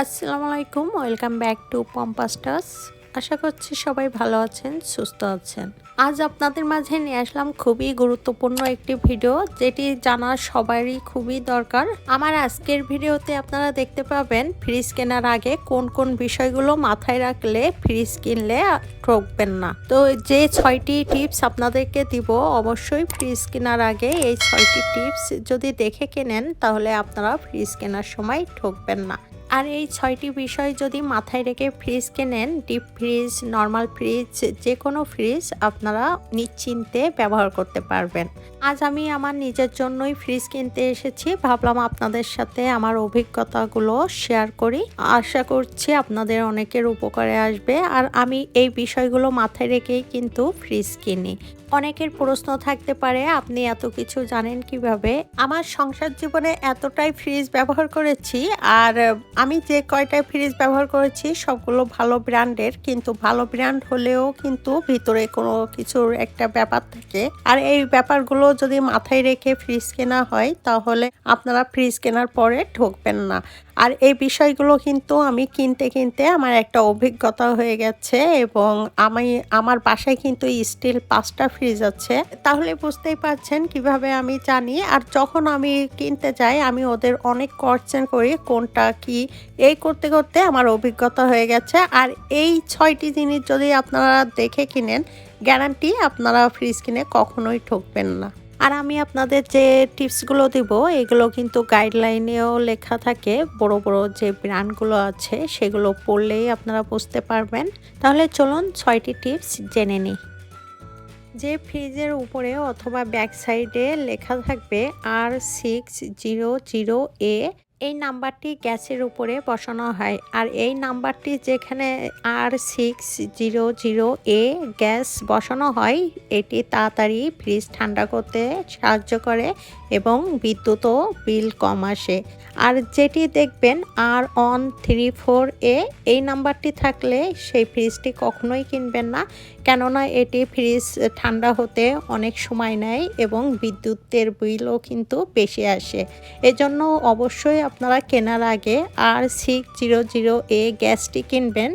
আসসালামু আলাইকুম, welcome back to পম্পাস্টাস। আশা করছি সবাই ভালো আছেন, সুস্থ আছেন। আজ আপনাদের মাঝে নিয়ে আসলাম খুবই গুরুত্বপূর্ণ একটি ভিডিও, যেটি জানা সবারই খুবই দরকার। আমার আজকের ভিডিওতে আপনারা দেখতে পাবেন ফ্রিজ কেনার আগে কোন কোন বিষয়গুলো মাথায় রাখলে ফ্রিজ কিনলে ঠকবেন না। তো যে 6টি টিপস আপনাদেরকে দিব, অবশ্যই ফ্রিজ কেনার আগে এই 6টি টিপস যদি দেখে কেনেন তাহলে আপনারা ফ্রিজ কেনার সময় ঠকবেন না। আর এই 6টি বিষয় যদি মাথায় রেখে ফ্রিজ কেনেন, ডিপ ফ্রিজ, নর্মাল ফ্রিজ, যে কোনো ফ্রিজ আপনারা নিশ্চিন্তে ব্যবহার করতে পারবেন। আজ আমি আমার নিজের জন্যই ফ্রিজ কিনতে এসেছি, ভাবলাম আপনাদের সাথে আমার অভিজ্ঞতাগুলো শেয়ার করি। আশা করছি আপনাদের অনেকের উপকারে আসবে। আর আমি এই বিষয়গুলো মাথায় রেখেই কিন্তু ফ্রিজ কিনি। অনেকের প্রশ্ন থাকতে পারে, আপনি এত কিছু জানেন কিভাবে? আমার সংসার জীবনে এতটাই ফ্রিজ ব্যবহার করেছি, আর আমি যে কয়টাই ফ্রিজ ব্যবহার করেছি সবগুলো ভালো ব্র্যান্ডের, কিন্তু ভালো ব্র্যান্ড হলেও কিন্তু ভিতরে কোনো কিছুর একটা ব্যাপার থাকে। আর এই ব্যাপারগুলো যদি মাথায় রেখে ফ্রিজ কেনা হয় তাহলে আপনারা ফ্রিজ কেনার পরে ঠকবেন না। আর এই বিষয়গুলো কিন্তু আমি কিনতে কিনতে আমার একটা অভিজ্ঞতা হয়ে গেছে, এবং আমার বাসায় কিন্তু স্টিল 5টা ফ্রিজ আছে। তাহলে বুঝতেই পারছেন কিভাবে আমি জানি। আর যখন আমি কিনতে যাই আমি ওদের অনেক কোয়েশ্চেন করি কোনটা কি, এই করতে করতে আমার অভিজ্ঞতা হয়ে গেছে। আর এই 6টি জিনিস যদি আপনারা দেখে কিনেন, গ্যারান্টি আপনারা ফ্রিজ কিনে কখনোই ঠকবেন না। আর আমি আপনাদের যে টিপসগুলো দিব এগুলো কিন্তু গাইডলাইনেও লেখা থাকে। বড় বড় যে ব্র্যান্ডগুলো আছে সেগুলো পড়লেই আপনারা বুঝতে পারবেন। তাহলে চলুন 6টি টিপস জেনে নিই। যে ফ্রিজের উপরে অথবা ব্যাক সাইডে লেখা থাকবে R600A, এই নাম্বারটি গ্যাসের উপরে বসানো হয়। আর এই নাম্বারটি যেখানে R600A গ্যাস বসানো হয়, এটি তাড়াতাড়ি ফ্রিজ ঠান্ডা করতে সাহায্য করে এবং বিদ্যুৎও বিল কম আসে। আর যেটি দেখবেন R134A, এই নাম্বারটি থাকলে সেই ফ্রিজটি কখনোই কিনবেন না, কেননা এটি ফ্রিজ ঠান্ডা হতে অনেক সময় নেয় এবং বিদ্যুতের বিলও কিন্তু বেশি আসে। এজন্য অবশ্যই আপনারা কেনার আগে R600A গ্যাসটি কিনবেন।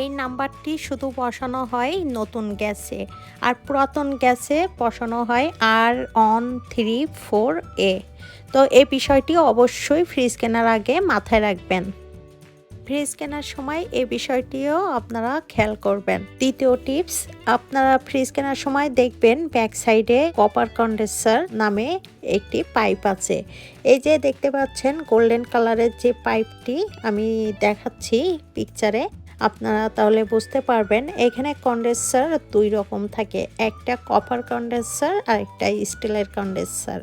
এই নাম্বারটি শুধু বসানো হয় নতুন গ্যাসে, আর পুরাতন গ্যাসে বসানো হয় R134A। তো এই বিষয়টি অবশ্যই ফ্রিজ কেনার আগে মাথায় রাখবেন। ফ্রিজ কেনার সময় এই বিষয়টিও আপনারা খেয়াল করবেন। দ্বিতীয় টিপস, আপনারা ফ্রিজ কেনার সময় দেখবেন ব্যাক সাইডে কপার কন্ডেন্সার নামে একটি পাইপ আছে। এই যে দেখতে পাচ্ছেন গোল্ডেন কালারের যে পাইপটি আমি দেখাচ্ছি পিকচারে, আপনারা তাহলে বুঝতে পারবেন। এখানে কন্ডেন্সার 2 রকম থাকে, একটা কপার কন্ডেন্সার আর একটা স্টিলের কন্ডেন্সার।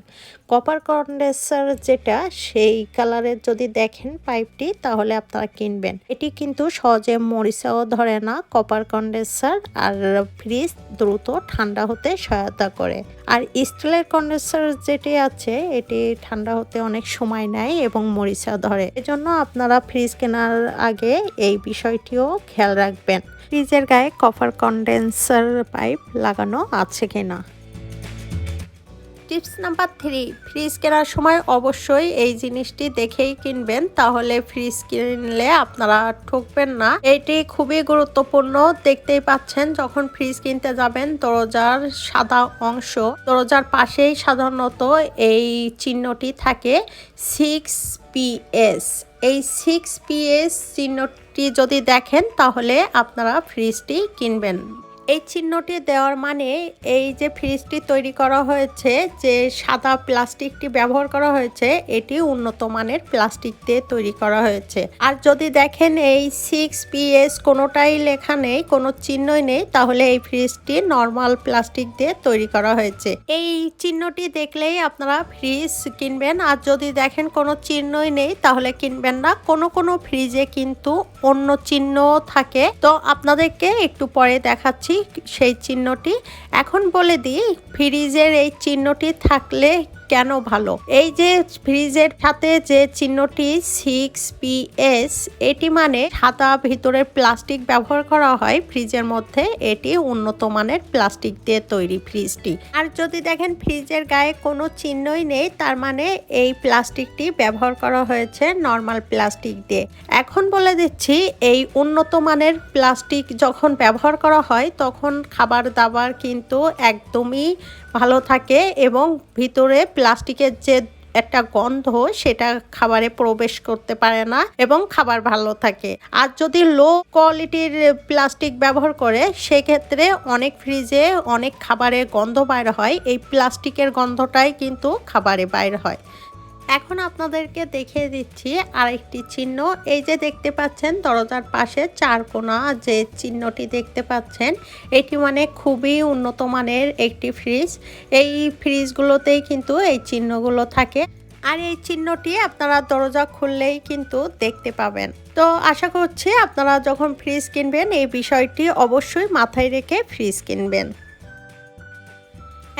কপার কন্ডেন্সার যেটা, সেই কালারের যদি দেখেন পাইপটি তাহলে আপনারা কিনবেন। এটি কিন্তু সহজে মরিচাও ধরে না, কপার কন্ডেন্সার, আর ফ্রিজ দ্রুত ঠান্ডা হতে সহায়তা করে। আর স্টিলের কন্ডেন্সার যেটি আছে এটি ঠান্ডা হতে অনেক সময় নেয় এবং মরিচা ধরে। এজন্য আপনারা ফ্রিজ কেনার আগে এই বিষয়টিও খেয়াল রাখবেন, ফ্রিজের গায়ে কপার কন্ডেন্সার পাইপ লাগানো আছে কিনা। টিপস নাম্বার 3, ফ্রিজ কেনার সময় অবশ্যই এই জিনিসটি দেখেই কিনবেন, তাহলে ফ্রিজ কিনলে আপনারা ঠকবেন না। এটি খুবই গুরুত্বপূর্ণ। দেখতেই পাচ্ছেন যখন ফ্রিজ কিনতে যাবেন দরজার সাদা অংশ, দরজার পাশেই সাধারণত এই চিহ্নটি থাকে 6PS। এই 6PS চিহ্নটি যদি দেখেন তাহলে আপনারা ফ্রিজটি কিনবেন। এই চিহ্নটি দেওয়ার মানে এই যে ফ্রিজটি তৈরি করা হয়েছে, যে সাদা প্লাস্টিকটি ব্যবহার করা হয়েছে, এটি উন্নত মানের প্লাস্টিক দিয়ে তৈরি করা হয়েছে। আর যদি দেখেন এই 6PS কোনোটাই লেখা নেই, কোনো চিহ্নই নেই, তাহলে এই ফ্রিজটি নর্মাল প্লাস্টিক দিয়ে তৈরি করা হয়েছে। এই চিহ্নটি দেখলেই আপনারা ফ্রিজ কিনবেন। আর যদি দেখেন কোনো চিহ্নই নেই তাহলে কিনবেন না। কোনো ফ্রিজে কিন্তু অন্য চিহ্ন থাকে, তো আপনাদেরকে একটু পরে দেখাচ্ছি সেই চিহ্নটি। এখন বলে দিই, ফ্রিজের এই চিহ্নটি থাকলে কেন ভালো। এই যে ফ্রিজের সাথে যে চিহ্নটি 6PS, এটি মানে সাদা ভিতরের প্লাস্টিক ব্যবহার করা হয় ফ্রিজের মধ্যে, এটি উন্নত মানের প্লাস্টিক দিয়ে তৈরি ফ্রিজটি। আর যদি দেখেন ফ্রিজের গায়ে কোনো চিহ্নই নেই, তার মানে এই প্লাস্টিকটি ব্যবহার করা হয়েছে নর্মাল প্লাস্টিক দিয়ে। এখন বলে দিচ্ছি, এই উন্নত মানের প্লাস্টিক যখন ব্যবহার করা হয় তখন খাবার দাবার কিন্তু একদমই ভালো থাকে এবং ভিতরে প্লাস্টিকের যে একটা গন্ধ সেটা খাবারে প্রবেশ করতে পারে না এবং খাবার ভালো থাকে। আর যদি লো কোয়ালিটির প্লাস্টিক ব্যবহার করে সেক্ষেত্রে অনেক ফ্রিজে অনেক খাবারে গন্ধ বাইর হয়, এই প্লাস্টিকের গন্ধটাই কিন্তু খাবারে বাইর হয়। এখন আপনাদেরকে দেখিয়ে দিচ্ছি আরেকটি চিহ্ন। এই যে দেখতে পাচ্ছেন দরজার পাশে 4 কোনা যে চিহ্নটি দেখতে পাচ্ছেন, এটি মানে খুবই উন্নত মানের একটি ফ্রিজ। এই ফ্রিজগুলোতেই কিন্তু এই চিহ্নগুলো থাকে আর এই চিহ্নটি আপনারা দরজা খুললেই কিন্তু দেখতে পাবেন। তো আশা করছি আপনারা যখন ফ্রিজ কিনবেন এই বিষয়টি অবশ্যই মাথায় রেখে ফ্রিজ কিনবেন।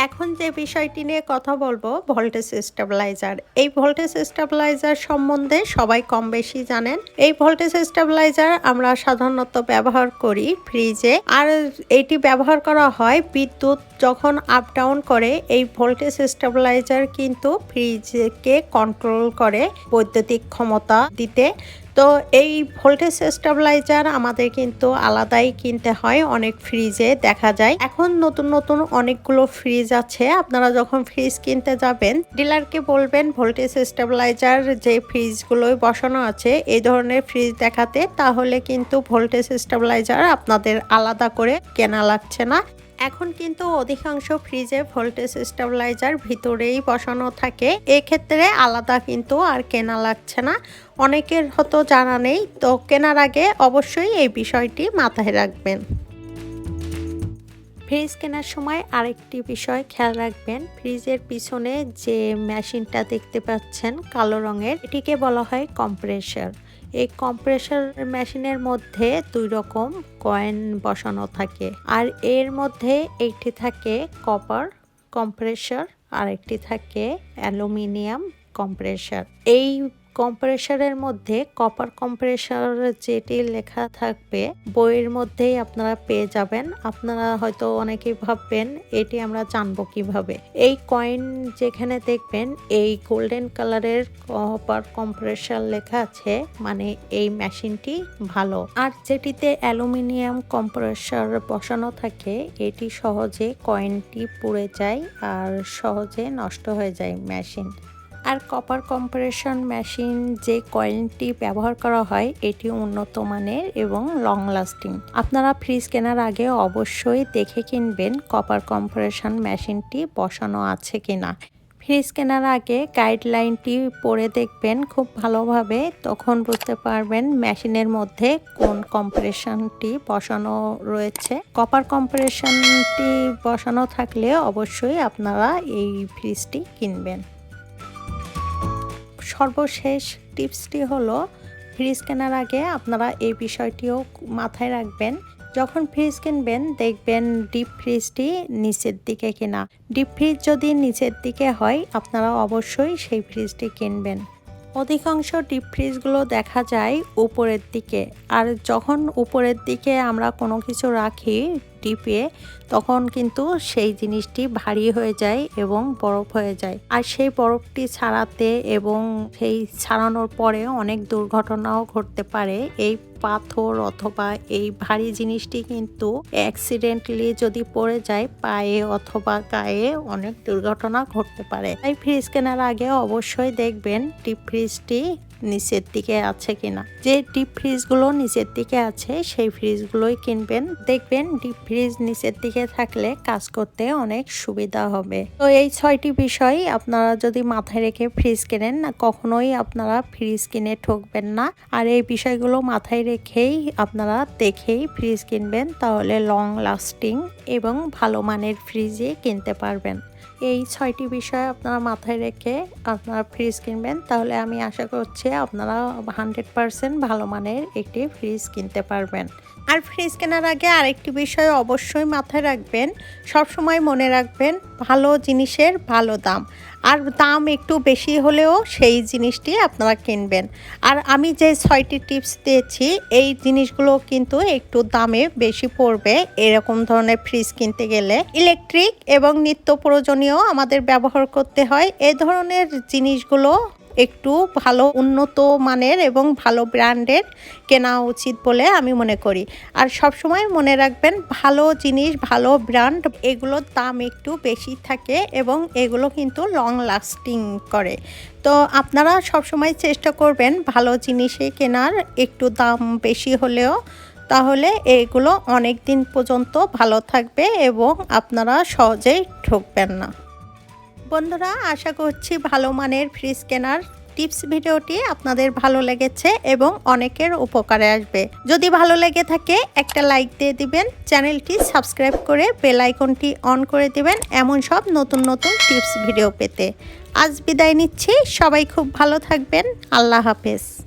এখন যে বিষয়টি নিয়ে কথা বলবো, ভোল্টেজ স্টেবিলাইজার। এই ভোল্টেজ স্টেবিলাইজার সম্বন্ধে সবাই কম বেশি জানেন। এই ভোল্টেজ স্টেবিলাইজার আমরা সাধারণত ব্যবহার করি ফ্রিজে, আর এটি ব্যবহার করা হয় বিদ্যুৎ যখন আপ ডাউন করে। এই ভোল্টেজ স্টেবিলাইজার কিন্তু ফ্রিজকে কন্ট্রোল করে বৈদ্যুতিক ক্ষমতা দিতে। তো এই ভোল্টেজ স্টেবিলাইজার আমাদের কিন্তু আলাদাই কিনতে হয়, অনেক ফ্রিজে দেখা যায়। এখন নতুন নতুন অনেকগুলো ফ্রিজ আছে। আপনারা যখন ফ্রিজ কিনতে যাবেন ডিলারকে বলবেন ভোল্টেজ স্টেবিলাইজার যে ফ্রিজগুলোই বসানো আছে এই ধরনের ফ্রিজ দেখাতে, তাহলে কিন্তু ভোল্টেজ স্টেবিলাইজার আপনাদের আলাদা করে কেনা লাগছে না। এখন কিন্তু অধিকাংশ ফ্রিজে ভোল্টেজ স্টেবিলাইজার ভিতরেই বসানো থাকে, এক্ষেত্রে আলাদা কিন্তু আর কেনা লাগছে না। অনেকের হয়তো জানা নেই, তো কেনার আগে অবশ্যই এই বিষয়টি মাথায় রাখবেন। ফ্রিজ কেনার সময় আরেকটি বিষয় খেয়াল রাখবেন, ফ্রিজের পিছনে যে মেশিনটা দেখতে পাচ্ছেন কালো রঙের, এটিকে বলা হয় কম্প্রেসর। এই কম্প্রেসর মেশিনের মধ্যে 2 রকম কয়েন বসানো থাকে, আর এর মধ্যে একটি থাকে কপার কম্প্রেসর আর একটি থাকে অ্যালুমিনিয়াম কম্প্রেসর। এই কম্প্রেসরের মধ্যে কপার কম্প্রেসর যেটি লেখা থাকবে বইয়ের মধ্যেই আপনারা পেয়ে যাবেন। আপনারা হয়তো অনেকেই ভাববেন এটি আমরা জানবো কিভাবে। এই কয়েন যেখানে দেখবেন এই গোল্ডেন কালারের কপার কম্প্রেসর লেখা আছে, মানে এই মেশিনটি ভালো। আর যেটিতে অ্যালুমিনিয়াম কম্প্রেসর বসানো থাকে এটি সহজে কয়েনটি পুড়ে যায় আর সহজে নষ্ট হয়ে যায় মেশিন। আর কপার কম্প্রেশন মেশিন যে কয়েলটি ব্যবহার করা হয় এটি উন্নত মানের এবং লং লাস্টিং। আপনারা ফ্রিজ কেনার আগে অবশ্যই দেখে কিনবেন কপার কম্প্রেশন মেশিনটি বসানো আছে কিনা। ফ্রিজ কেনার আগে গাইডলাইনটি পড়ে দেখবেন খুব ভালোভাবে, তখন বুঝতে পারবেন মেশিনের মধ্যে কোন কম্প্রেশনটি বসানো রয়েছে। কপার কম্প্রেশনটি বসানো থাকলে অবশ্যই আপনারা এই ফ্রিজটি কিনবেন। সর্বশেষ টিপসটি হলো, ফ্রিজ কেনার আগে আপনারা এই বিষয়টিও মাথায় রাখবেন, যখন ফ্রিজ কিনবেন দেখবেন ডিপ ফ্রিজটি নিচের দিকে কিনা। ডিপ ফ্রিজ যদি নিচের দিকে হয় আপনারা অবশ্যই সেই ফ্রিজটি কিনবেন। অধিকাংশ ডিপ ফ্রিজগুলো দেখা যায় উপরের দিকে, আর যখন উপরের দিকে আমরা কোনো কিছু রাখি ডিপে তখন কিন্তু সেই জিনিসটি ভারী হয়ে যায় এবং বরফ হয়ে যায়, আর সেই বরফটি ছাড়াতে এবং সেই ছাড়ানোর পরে অনেক দুর্ঘটনাও ঘটতে পারে। এই পাথর অথবা এই ভারী জিনিসটি কিন্তু অ্যাক্সিডেন্টলি যদি পড়ে যায় পায়ে অথবা গায়ে অনেক দুর্ঘটনা ঘটতে পারে। তাই ফ্রিজ কেনার আগে অবশ্যই দেখবেন ডিপ ফ্রিজটি নিচের দিকে আছে কিনা। যে ডিপ ফ্রিজগুলো নিচের দিকে আছে সেই ফ্রিজগুলোই কিনবেন, দেখবেন ডিপ ফ্রিজ নিচের দিকে থাকলে কাজ করতে অনেক সুবিধা হবে। তো এই 6টি বিষয় আপনারা যদি মাথায় রেখে ফ্রিজ কেনেন না, কখনোই আপনারা ফ্রিজ কিনে ঠকবেন না। আর এই বিষয়গুলো মাথায় রেখেই আপনারা দেখেই ফ্রিজ কিনবেন, তাহলে লং লাস্টিং এবং ভালো মানের ফ্রিজে কিনতে পারবেন। এই 6টি বিষয় আপনারা মাথায় রেখে আপনারা ফ্রিজ কিনবেন, তাহলে আমি আশা করছি আপনারা 100% ভালো মানের একটি ফ্রিজ কিনতে পারবেন। আর ফ্রিজ কেনার আগে আরেকটি বিষয় অবশ্যই মাথায় রাখবেন, সবসময় মনে রাখবেন ভালো জিনিসের ভালো দাম। আর দাম একটু বেশি হলেও সেই জিনিসটি আপনারা কিনবেন। আর আমি যে 6টি টিপস দিয়েছি এই জিনিসগুলো কিন্তু একটু দামে বেশি পড়বে এরকম ধরনের ফ্রিজ কিনতে গেলে। ইলেকট্রিক এবং নিত্য প্রয়োজনীয় আমাদের ব্যবহার করতে হয় এই ধরনের জিনিসগুলো একটু ভালো উন্নত মানের এবং ভালো ব্র্যান্ডের কেনা উচিত বলে আমি মনে করি। আর সবসময় মনে রাখবেন ভালো জিনিস ভালো ব্র্যান্ড এগুলোর দাম একটু বেশি থাকে এবং এগুলো কিন্তু লং লাস্টিং করে। তো আপনারা সবসময় চেষ্টা করবেন ভালো জিনিসই কেনার, একটু দাম বেশি হলেও, তাহলে এগুলো অনেক দিন পর্যন্ত ভালো থাকবে এবং আপনারা সহজেই ঠকবেন না। বন্ধুরা, আশা করছি ভালো মানের ফ্রিজ কেনার টিপস ভিডিওটি আপনাদের ভালো লেগেছে এবং অনেকের উপকারে আসবে। যদি ভালো লেগে থাকে একটা লাইক দিয়ে দিবেন, চ্যানেলটি সাবস্ক্রাইব করে বেল আইকনটি অন করে দিবেন এমন সব নতুন নতুন টিপস ভিডিও পেতে। আজ বিদায় নিচ্ছি, সবাই খুব ভালো থাকবেন। আল্লাহ হাফেজ।